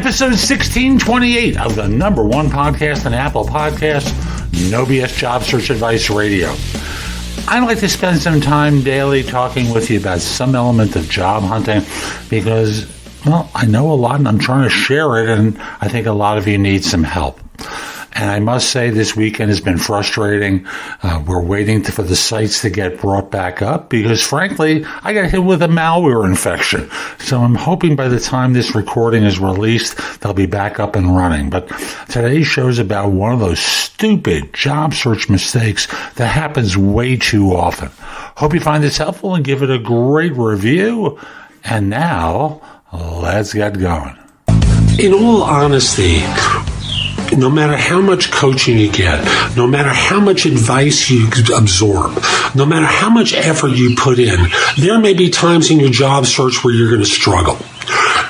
episode 1628 of the number one podcast on Apple Podcasts, No BS Job Search Advice Radio. I like to spend some time daily talking with you about some element of job hunting because, well, I know a lot and I'm trying to share it, and I think a lot of you need some help. And I must say this weekend has been frustrating. We're waiting for the sites to get brought back up because, frankly, I got hit with a malware infection. So I'm hoping by the time this recording is released, they'll be back up and running. But today's show is about one of those stupid job search mistakes that happens way too often. Hope you find this helpful and give it a great review. And now, let's get going. In all honesty, no matter how much coaching you get, no matter how much advice you absorb, no matter how much effort you put in, there may be times in your job search where you're going to struggle.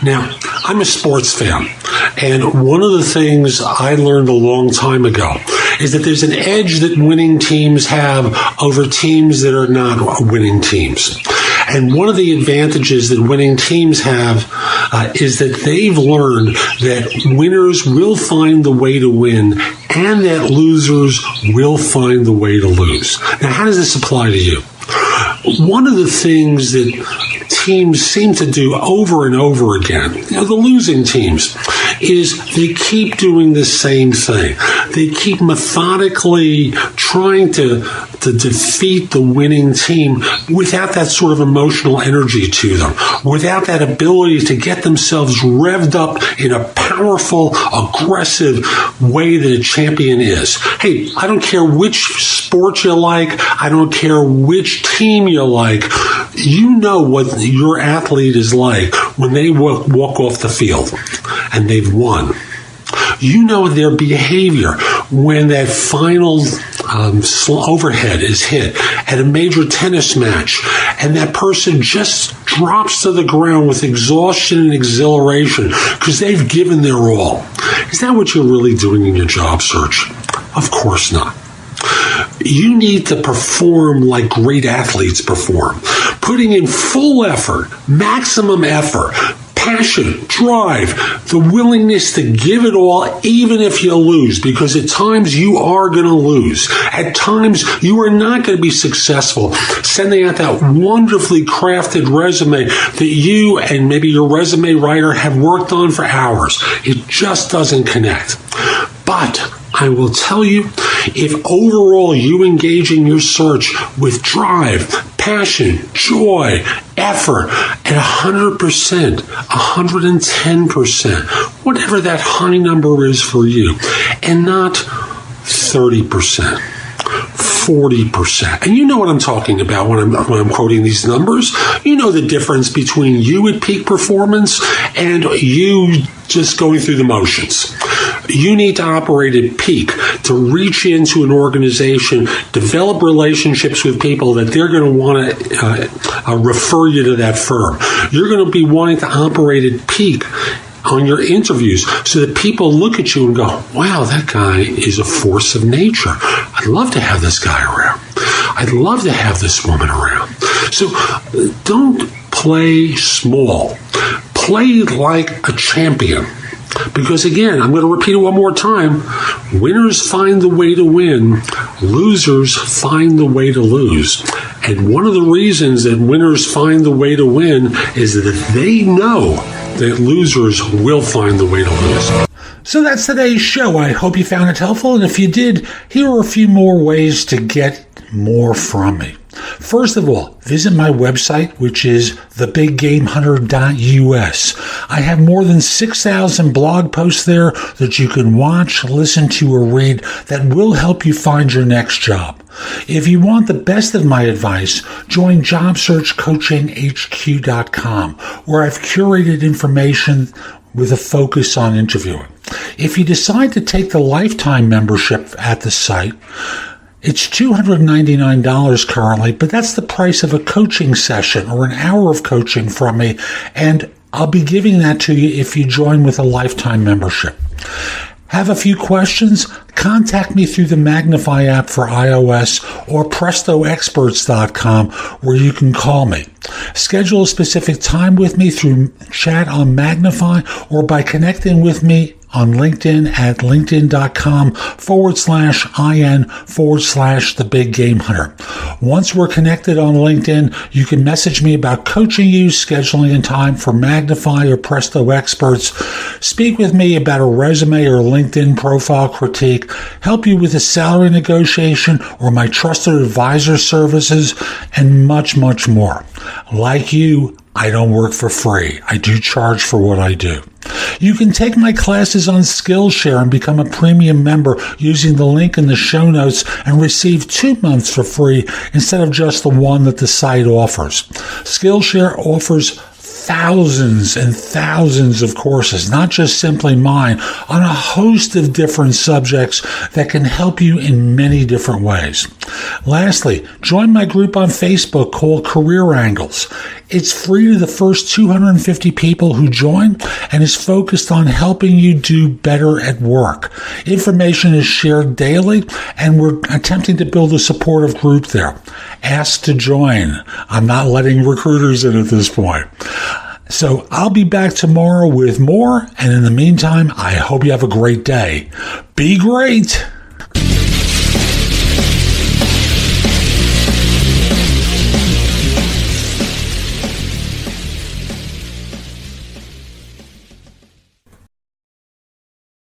Now, I'm a sports fan, and one of the things I learned a long time ago is that there's an edge that winning teams have over teams that are not winning teams. And one of the advantages that winning teams have is that they've learned that winners will find the way to win and that losers will find the way to lose. Now, how does this apply to you? One of the things that teams seem to do over and over again, the losing teams, is they keep doing the same thing. They keep methodically trying to defeat the winning team without that sort of emotional energy to them, without that ability to get themselves revved up in a powerful, aggressive way that a champion is. Hey, I don't care which sport you like. I don't care which team you like. You know what your athlete is like when they walk off the field and they've won. You know their behavior when that final overhead is hit at a major tennis match and that person just drops to the ground with exhaustion and exhilaration because they've given their all. Is that what you're really doing in your job search? Of course not. You need to perform like great athletes perform, putting in full effort, maximum effort, passion, drive, the willingness to give it all even if you lose, because at times you are going to lose. At times you are not going to be successful sending out that wonderfully crafted resume that you and maybe your resume writer have worked on for hours. It just doesn't connect. But I will tell you, if overall you engage in your search with drive, passion, joy, effort at 100%, 110%, whatever that high number is for you, and not 30%. 40%. And you know what I'm talking about when I'm quoting these numbers. You know the difference between you at peak performance and you just going through the motions. You need to operate at peak to reach into an organization, develop relationships with people that they're going to want to refer you to that firm. You're going to be wanting to operate at peak on your interviews so that people look at you and go, wow, that guy is a force of nature. I'd love to have this guy around. I'd love to have this woman around. So don't play small. Play like a champion. Because again, I'm going to repeat it one more time. Winners find the way to win. Losers find the way to lose. And one of the reasons that winners find the way to win is that they know that losers will find the way to lose. So that's today's show. I hope you found it helpful. And if you did, here are a few more ways to get more from me. First of all, visit my website, which is thebiggamehunter.us. I have more than 6,000 blog posts there that you can watch, listen to, or read that will help you find your next job. If you want the best of my advice, join JobSearchCoachingHQ.com, where I've curated information with a focus on interviewing. If you decide to take the lifetime membership at the site, it's $299 currently, but that's the price of a coaching session or an hour of coaching from me, and I'll be giving that to you if you join with a lifetime membership. Have a few questions? Contact me through the Magnify app for iOS or PrestoExperts.com, where you can call me. Schedule a specific time with me through chat on Magnify or by connecting with me on LinkedIn at linkedin.com/IN/the Big Game Hunter. Once we're connected on LinkedIn, you can message me about coaching you, scheduling a time for Magnify or Presto experts, speak with me about a resume or LinkedIn profile critique, help you with a salary negotiation or my trusted advisor services, and much, much more. Like you, I don't work for free. I do charge for what I do. You can take my classes on Skillshare and become a premium member using the link in the show notes and receive 2 months for free instead of just the one that the site offers. Skillshare offers thousands and thousands of courses, not just simply mine, on a host of different subjects that can help you in many different ways. Lastly, join my group on Facebook called Career Angles. It's free to the first 250 people who join and is focused on helping you do better at work. Information is shared daily, and we're attempting to build a supportive group there. Ask to join. I'm not letting recruiters in at this point. So I'll be back tomorrow with more, and in the meantime, I hope you have a great day. Be great!